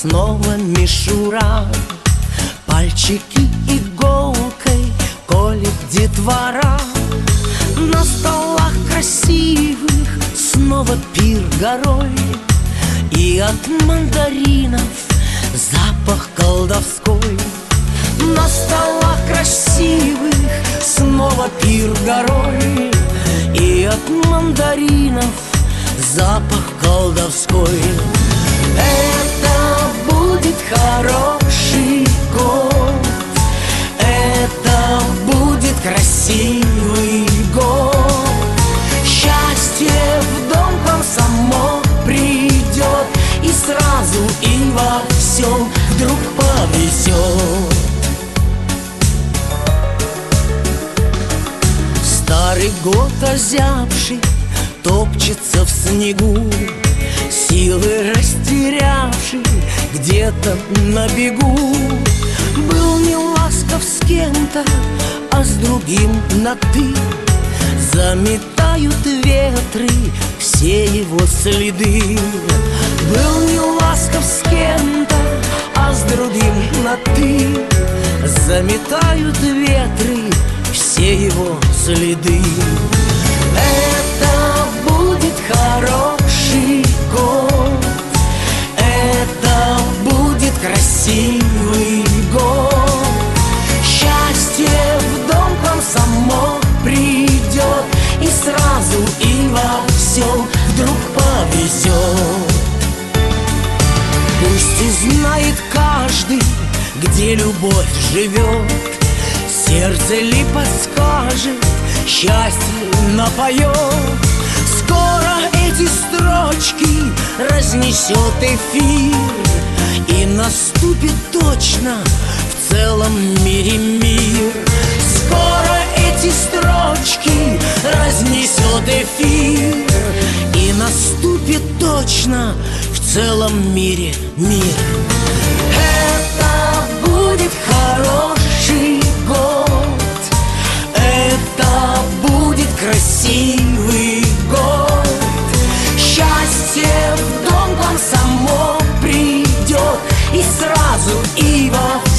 снова мишура, пальчики иголкой колет детвора. На столах красивых снова пир горой, и от мандаринов запах колдовской. На столах красивых снова пир горой, и от мандаринов запах колдовской. Это будет хороший год, это будет красивый год. Счастье в дом к вам само придет, и сразу и во всем вдруг повезет. Старый год озябший топчется в снегу, силы растерявший где-то на бегу. Был не ласков с кем-то, а с другим на «ты». Заметают ветры все его следы. Был не ласков с кем-то, а с другим на «ты». Заметают ветры все его следы. Это будет хороший год, это будет красивый год. Счастье в дом к вам само придет, и сразу и во всем вдруг повезет. Пусть узнает каждый, где любовь живет, сердце ли подскажет, счастье напоет. Скоро эти строчки разнесет эфир, и наступит точно в целом мире мир. Скоро эти строчки разнесет эфир, и наступит точно в целом мире мир. Это будет хороший год, это будет красивый год. Счастье в дом к вам само придет, и сразу и во